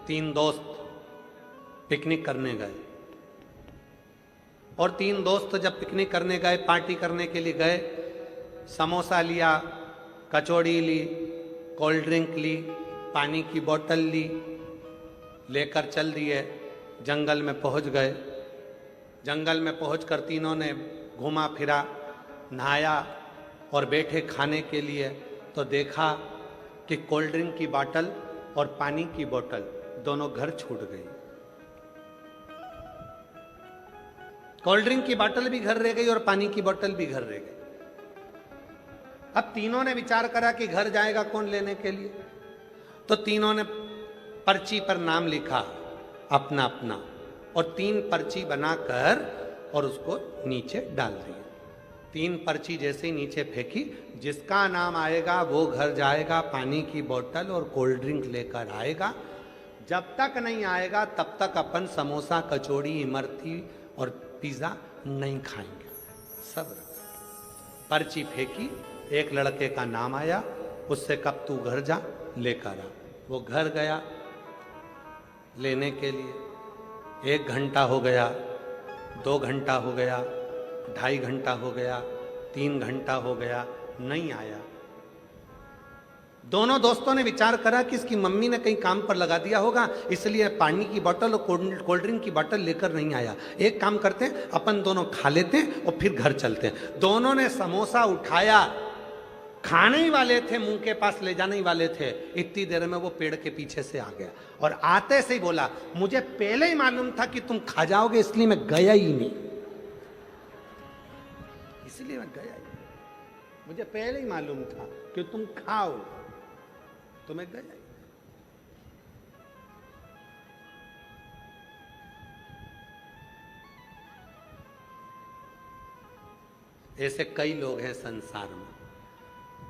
तीन दोस्त पिकनिक करने गए और तीन दोस्त जब पिकनिक करने गए, पार्टी करने के लिए गए, समोसा लिया, कचौड़ी ली, कोल्ड ड्रिंक ली, पानी की बोतल ली, लेकर चल दिए। जंगल में पहुंच गए। जंगल में पहुंचकर तीनों ने घूमा फिरा, नहाया और बैठे खाने के लिए, तो देखा कि कोल्ड ड्रिंक की बोतल और पानी की बोतल दोनों घर छूट गई। कोल्ड ड्रिंक की बोतल भी घर रह गई और पानी की बोतल भी घर रह गई। अब तीनों ने विचार करा कि घर जाएगा कौन लेने के लिए, तो तीनों ने पर्ची पर नाम लिखा अपना अपना और तीन पर्ची बनाकर और उसको नीचे डाल दिया। तीन पर्ची जैसे ही नीचे फेंकी, जिसका नाम आएगा वो घर जाएगा, पानी की बोतल और कोल्ड ड्रिंक लेकर आएगा। जब तक नहीं आएगा तब तक अपन समोसा, कचौड़ी, इमरती और पिज्जा नहीं खाएंगे। सब पर्ची फेंकी, एक लड़के का नाम आया, उससे कब तू घर जा लेकर आ। वो घर गया लेने के लिए। 1 घंटा हो गया, 2 घंटा हो गया, 2.5 घंटा हो गया, 3 घंटा हो गया, नहीं आया। दोनों दोस्तों ने विचार करा कि इसकी मम्मी ने कहीं काम पर लगा दिया होगा, इसलिए पानी की बोतल और कोल्ड ड्रिंक की बोतल लेकर नहीं आया। एक काम करते हैं, अपन दोनों खा लेते हैं और फिर घर चलते हैं। दोनों ने समोसा उठाया, खाने ही वाले थे, मुंह के पास ले जाने ही वाले थे। इतनी देर में वो पेड़ के पीछे से आ गया और आते से ही बोला, मुझे पहले ही मालूम था कि तुम खा जाओगे, इसलिए मैं गया ही नहीं, इसलिए मैं गया ही नहीं। मुझे पहले ही मालूम था कि तुम खाओ, तो मैं गया ही। ऐसे कई लोग हैं संसार में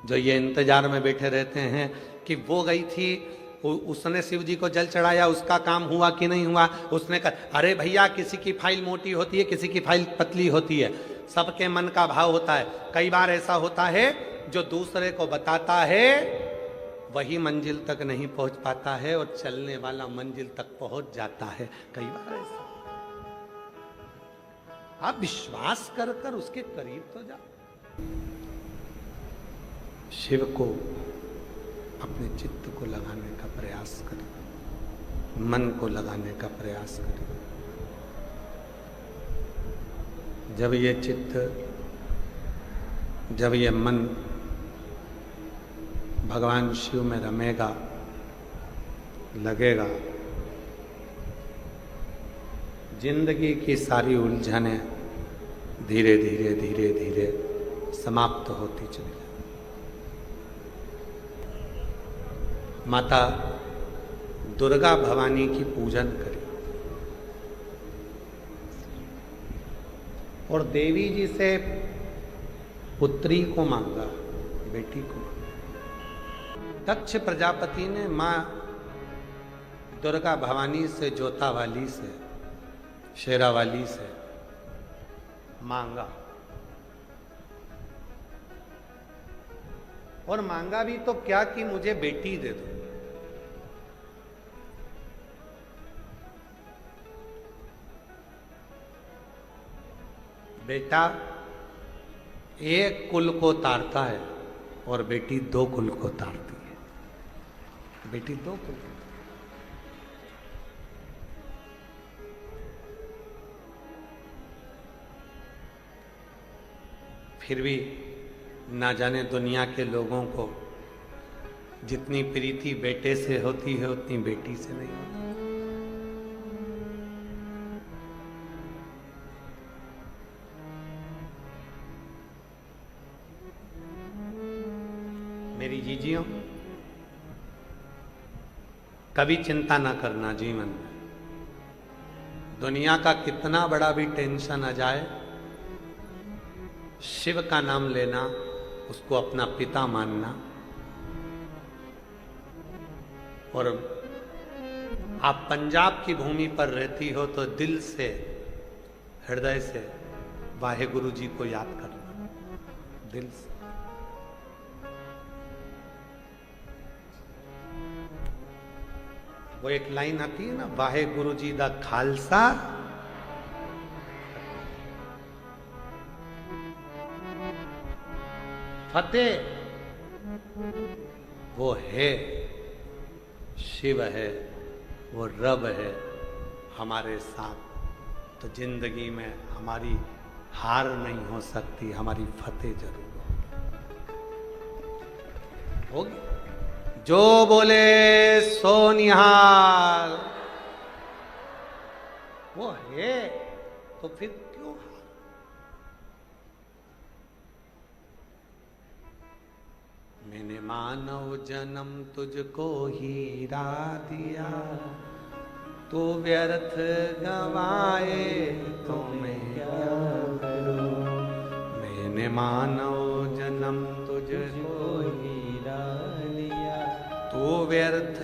जो ये इंतजार में बैठे रहते हैं कि वो गई थी, उसने शिव जी को जल चढ़ाया, उसका काम हुआ कि नहीं हुआ। उसने कहा, अरे भैया, किसी की फाइल मोटी होती है, किसी की फाइल पतली होती है, सबके मन का भाव होता है। कई बार ऐसा होता है जो दूसरे को बताता है वही मंजिल तक नहीं पहुंच पाता है और चलने वाला मंजिल तक पहुंच जाता है। कई बार ऐसा, आप विश्वास कर कर उसके करीब तो जाओ। शिव को अपने चित्त को लगाने का प्रयास करें, मन को लगाने का प्रयास करें। जब ये चित्त, जब ये मन भगवान शिव में रमेगा, लगेगा, जिंदगी की सारी उलझनें धीरे धीरे धीरे धीरे समाप्त होती चली जाएगी। माता दुर्गा भवानी की पूजन करें और देवी जी से पुत्री को मांगा, बेटी को। दक्ष प्रजापति ने मां दुर्गा भवानी से, जोता वाली से, शेरा वाली से मांगा और मांगा भी तो क्या कि मुझे बेटी दे दो। बेटा एक कुल को तारता है और बेटी 2 कुल को तारती है। बेटी 2 कुल को। फिर भी ना जाने दुनिया के लोगों को जितनी प्रीति बेटे से होती है उतनी बेटी से नहीं होती। मेरी जीजियों, कभी चिंता ना करना जीवन में। दुनिया का कितना बड़ा भी टेंशन आ जाए, शिव का नाम लेना, उसको अपना पिता मानना, और आप पंजाब की भूमि पर रहती हो तो दिल से, हृदय से वाहे गुरु जी को याद करना, दिल से। वो एक लाइन आती है ना, वाहे गुरु जी दा खालसा फतेह, वो है शिव है, वो रब है हमारे साथ। तो जिंदगी में हमारी हार नहीं हो सकती, हमारी फतेह जरूर होगी। जो बोले सो निहाल, वो है तो फिर क्यों हार? मैंने मानव जन्म तुझको हीरा दिया, तू व्यर्थ गवाए तो मैं क्या करूं। मैंने मानव जन्म तुझको हीरा दिया, तू व्यर्थ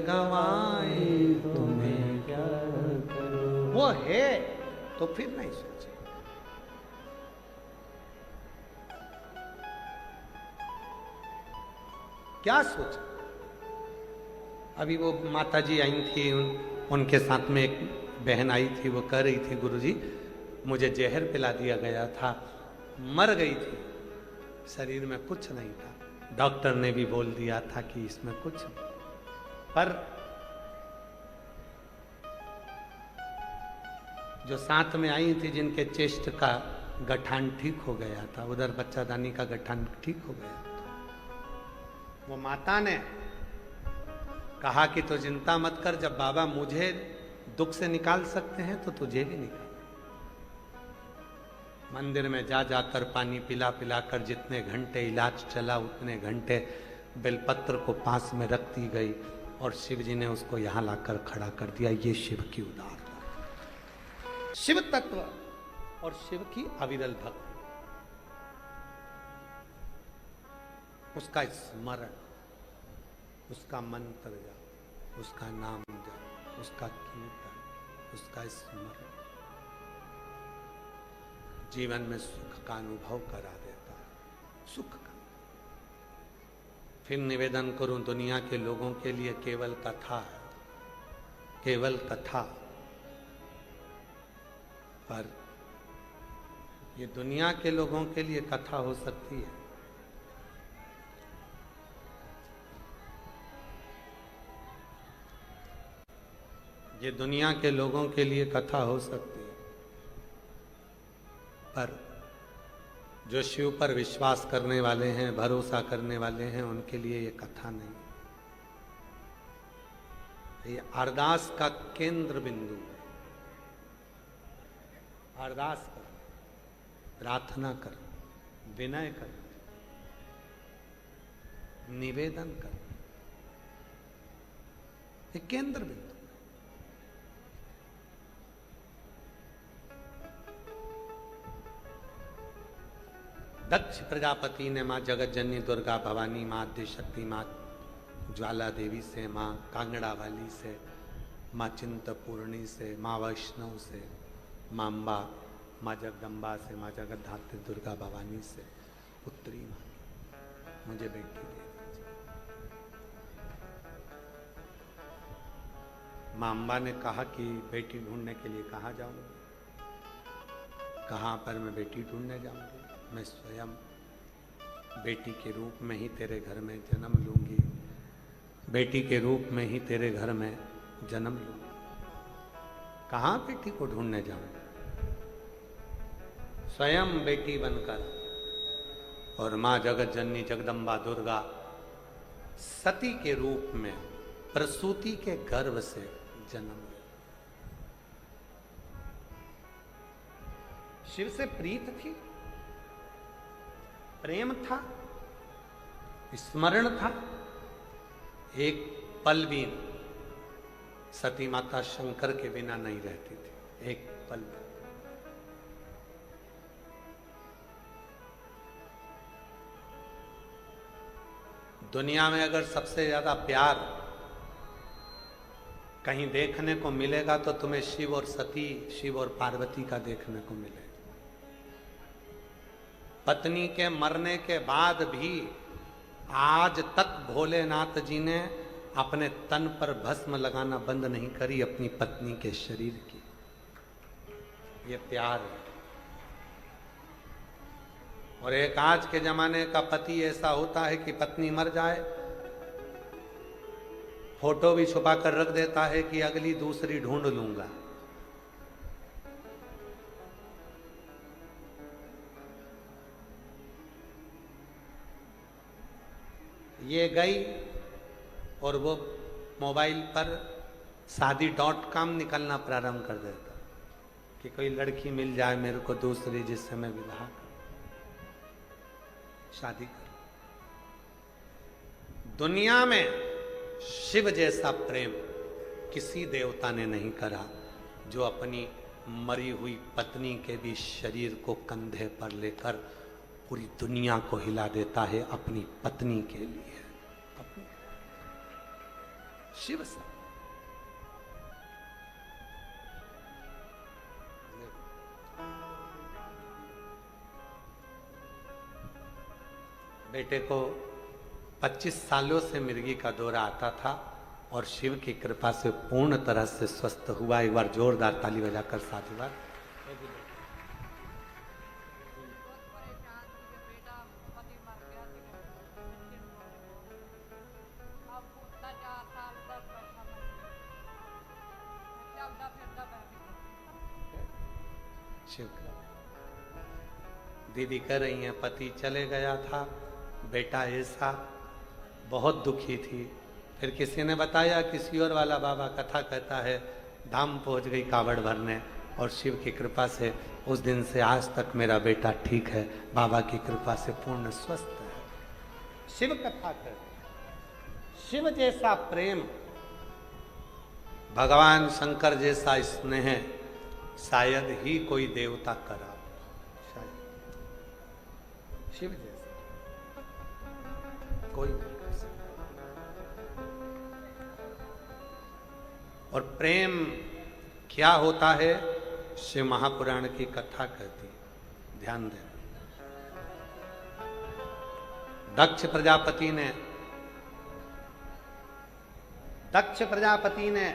गवाए तो मैं क्या करूं। वो है तो फिर नहीं सोचे। क्या सोचा? अभी वो माता जी आई थी, उनके साथ में एक बहन आई थी, वो कह रही थी गुरुजी मुझे जहर पिला दिया गया था, मर गई थी, शरीर में कुछ नहीं था, डॉक्टर ने भी बोल दिया था कि इसमें कुछ नहीं। पर जो साथ में आई थी, जिनके चेस्ट का गठान ठीक हो गया था, उधर बच्चादानी का गठान ठीक हो गया था, वो माता ने कहा कि तो चिंता मत कर, जब बाबा मुझे दुख से निकाल सकते हैं तो तुझे भी निकाल। मंदिर में जा जाकर पानी पिला पिला कर जितने घंटे इलाज चला उतने घंटे बेलपत्र को पास में रख दी गई, और शिव जी ने उसको यहां लाकर खड़ा कर दिया। ये शिव की उदारता, शिव तत्व और शिव की अविरल भक्ति, उसका स्मरण, उसका मंत्र जाप, उसका नाम जाप, उसका कीर्तन, उसका स्मरण जीवन में सुख का अनुभव करा देता है, सुख का। फिर निवेदन करूं दुनिया के लोगों के लिए केवल कथा है, केवल कथा, पर ये दुनिया के लोगों के लिए कथा हो सकती है। ये दुनिया के लोगों के लिए कथा हो सकती है, पर जो शिव पर विश्वास करने वाले हैं, भरोसा करने वाले हैं, उनके लिए ये कथा नहीं। ये अरदास का केंद्र बिंदु है। अरदास कर, प्रार्थना कर, विनय कर, निवेदन कर, ये केंद्र बिंदु। दक्ष प्रजापति ने माँ जगत जननी दुर्गा भवानी, माँ आद्यशक्ति, माँ ज्वाला देवी से, माँ कांगड़ा वाली से, माँ चिंतपूर्णी से, माँ वैष्णव से, माँ अम्बा, माँ जगदम्बा से, माँ जगत धात्री दुर्गा भवानी से पुत्री मांगी, मुझे बेटी दे दीजिए। माँ अम्बा ने कहा कि बेटी ढूंढने के लिए कहाँ जाऊंगी, कहाँ पर मैं बेटी ढूंढने जाऊंगी, मैं स्वयं बेटी के रूप में ही तेरे घर में जन्म लूंगी, बेटी के रूप में ही तेरे घर में जन्म लूंगी। कहाँ बेटी को ढूंढने जाऊं? स्वयं बेटी बनकर, और माँ जगत जननी जगदम्बा दुर्गा सती के रूप में प्रसूति के गर्भ से जन्म ली। शिव से प्रीत थी, प्रेम था, स्मरण था। एक पल भी सती माता शंकर के बिना नहीं रहती थी, एक पल भी। दुनिया में अगर सबसे ज्यादा प्यार कहीं देखने को मिलेगा तो तुम्हें शिव और सती, शिव और पार्वती का देखने को मिलेगा। पत्नी के मरने के बाद भी आज तक भोलेनाथ जी ने अपने तन पर भस्म लगाना बंद नहीं करी अपनी पत्नी के शरीर की। ये प्यार है। और एक आज के जमाने का पति ऐसा होता है कि पत्नी मर जाए, फोटो भी छुपा कर रख देता है कि अगली दूसरी ढूंढ लूंगा। ये गई और वो मोबाइल पर शादी.com निकलना प्रारंभ कर देता कि कोई लड़की मिल जाए मेरे को दूसरी जिससे मैं विवाह करूं, शादी करूं। दुनिया में शिव जैसा प्रेम किसी देवता ने नहीं करा, जो अपनी मरी हुई पत्नी के भी शरीर को कंधे पर लेकर पूरी दुनिया को हिला देता है अपनी पत्नी के लिए। अपनी शिव सा बेटे को 25 सालों से मिर्गी का दौरा आता था और शिव की कृपा से पूर्ण तरह से स्वस्थ हुआ। एक बार जोरदार ताली बजाकर साधुवाद। शिव दीदी कह रही हैं पति चले गया था, बेटा ऐसा, बहुत दुखी थी। फिर किसी ने बताया किसी और वाला बाबा कथा कहता है धाम पहुंच गई कावड़ भरने और शिव की कृपा से उस दिन से आज तक मेरा बेटा ठीक है, बाबा की कृपा से पूर्ण स्वस्थ है। शिव कथा कर, शिव जैसा प्रेम, भगवान शंकर जैसा स्नेह शायद ही कोई देवता करा, शायद शिव जैसा कोई नहीं कर सकता। और प्रेम क्या होता है, शिव महापुराण की कथा कहती है, ध्यान देना। दक्ष प्रजापति ने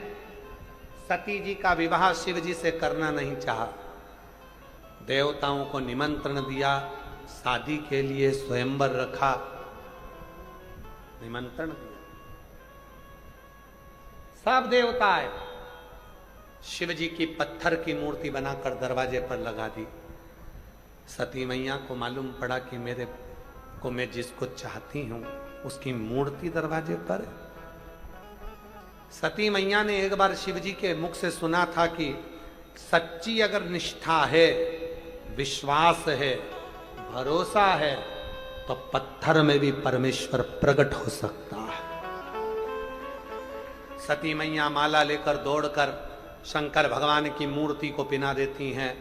सती जी का विवाह शिव जी से करना नहीं चाहा। देवताओं को निमंत्रण दिया, शादी के लिए स्वयंवर रखा, निमंत्रण दिया। सब देवता आए, शिव जी की पत्थर की मूर्ति बनाकर दरवाजे पर लगा दी। सती मैया को मालूम पड़ा कि मेरे को मैं जिसको चाहती हूं उसकी मूर्ति दरवाजे पर है। सती मैया ने एक बार शिव जी के मुख से सुना था कि सच्ची अगर निष्ठा है, विश्वास है, भरोसा है तो पत्थर में भी परमेश्वर प्रकट हो सकता है। सती मैया माला लेकर दौड़कर शंकर भगवान की मूर्ति को पिना देती हैं।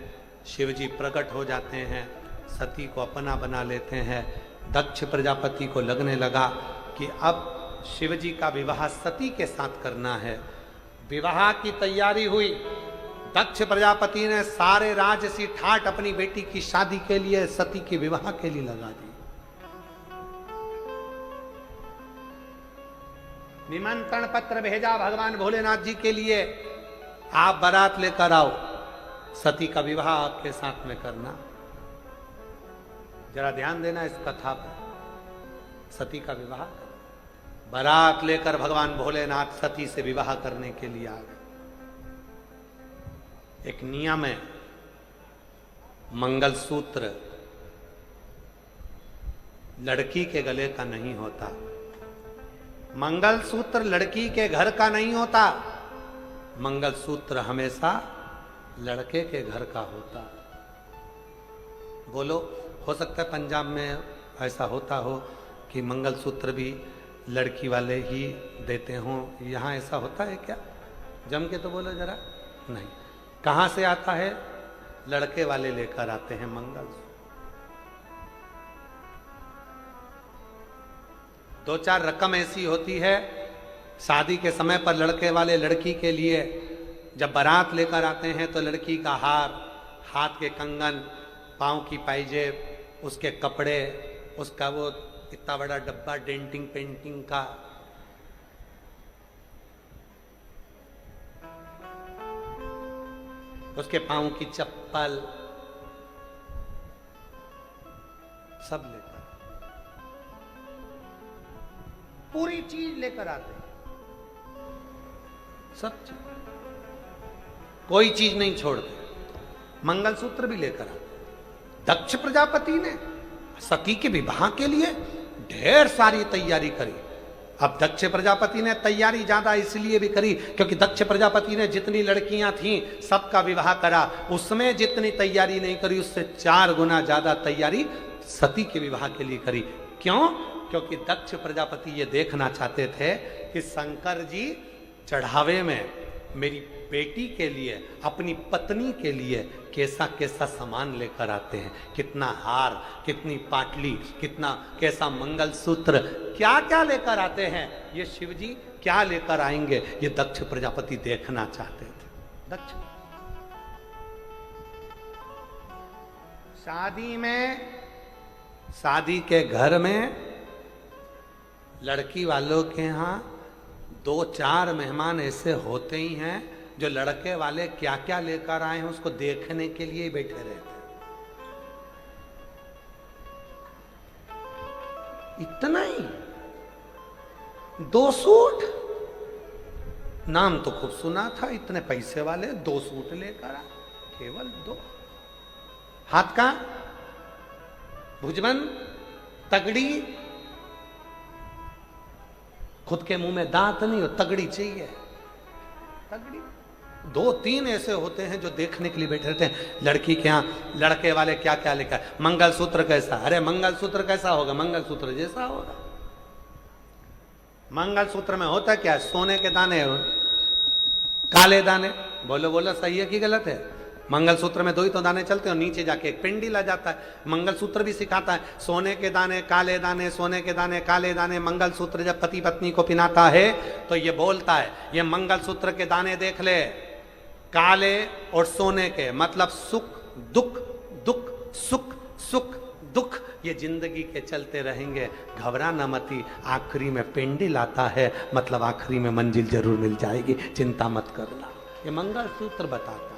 शिव जी प्रकट हो जाते हैं, सती को अपना बना लेते हैं। दक्ष प्रजापति को लगने लगा कि अब शिव जी का विवाह सती के साथ करना है। विवाह की तैयारी हुई। दक्ष प्रजापति ने सारे राजसी ठाट अपनी बेटी की शादी के लिए, सती के विवाह के लिए लगा दी। निमंत्रण पत्र भेजा भगवान भोलेनाथ जी के लिए, आप बारात लेकर आओ, सती का विवाह आपके साथ में करना। जरा ध्यान देना इस कथा पर। सती का विवाह, बारात लेकर भगवान भोलेनाथ सती से विवाह करने के लिए आ गए। एक नियम है, मंगलसूत्र लड़की के गले का नहीं होता, मंगलसूत्र लड़की के घर का नहीं होता, मंगलसूत्र हमेशा लड़के के घर का होता। बोलो, हो सकता है पंजाब में ऐसा होता हो कि मंगलसूत्र भी लड़की वाले ही देते हों, यहाँ ऐसा होता है क्या? जम के तो बोलो जरा। नहीं, कहाँ से आता है? लड़के वाले लेकर आते हैं मंगलसूत्र। 2-4 रकम ऐसी होती है शादी के समय पर लड़के वाले लड़की के लिए जब बारात लेकर आते हैं तो लड़की का हार, हाथ के कंगन, पाँव की पायजेब, उसके कपड़े, उसका वो इतना बड़ा डब्बा डेंटिंग पेंटिंग का, उसके पांव की चप्पल सब लेकर, पूरी चीज लेकर आते हैं, सब चीज, कोई चीज नहीं छोड़ते। मंगलसूत्र भी लेकर आते। दक्ष प्रजापति ने सती के विवाह के लिए ढेर सारी तैयारी करी। अब दक्ष प्रजापति ने तैयारी ज्यादा इसलिए भी करी क्योंकि दक्ष प्रजापति ने जितनी लड़कियां थीं सबका विवाह करा, उसमें जितनी तैयारी नहीं करी उससे 4 गुना ज्यादा तैयारी सती के विवाह के लिए करी। क्यों? क्योंकि दक्ष प्रजापति ये देखना चाहते थे कि शंकर जी चढ़ावे में मेरी बेटी के लिए, अपनी पत्नी के लिए कैसा कैसा सामान लेकर आते हैं, कितना हार, कितनी पाटली, कितना कैसा मंगलसूत्र, क्या क्या लेकर आते हैं, ये शिव जी क्या लेकर आएंगे, ये दक्ष प्रजापति देखना चाहते थे। दक्ष शादी में, शादी के घर में लड़की वालों के यहां 2-4 मेहमान ऐसे होते ही हैं जो लड़के वाले क्या क्या लेकर आए हैं उसको देखने के लिए ही बैठे रहते हैं। इतना ही 2 सूट, नाम तो खूब सुना था, इतने पैसे वाले 2 सूट लेकर आए, केवल 2। हाथ का भुजबंद, तगड़ी, खुद के मुंह में दांत नहीं हो, तगड़ी चाहिए, तगड़ी। 2-3 ऐसे होते हैं जो देखने के लिए बैठे रहते हैं लड़की के यहाँ। लड़के वाले क्या क्या लेकर, मंगलसूत्र कैसा, अरे मंगलसूत्र कैसा होगा, मंगलसूत्र जैसा होगा। मंगलसूत्र में होता क्या, सोने के दाने, काले दाने, बोलो बोलो सही है कि गलत है? मंगलसूत्र में 2 ही तो दाने चलते हैं और नीचे जाके एक पिंडी ला जाता है। मंगलसूत्र भी सिखाता है सोने के दाने, काले दाने, सोने के दाने, काले दाने। मंगलसूत्र जब पति पत्नी को पिनाता है तो ये बोलता है, ये मंगलसूत्र के दाने देख ले, काले और सोने के, मतलब सुख दुख, दुख सुख, सुख दुख, ये जिंदगी के चलते रहेंगे, घबरा न मती, आखिरी में पिंडी लाता है, मतलब आखिरी में मंजिल जरूर मिल जाएगी, चिंता मत करना। ये मंगलसूत्र बताता है।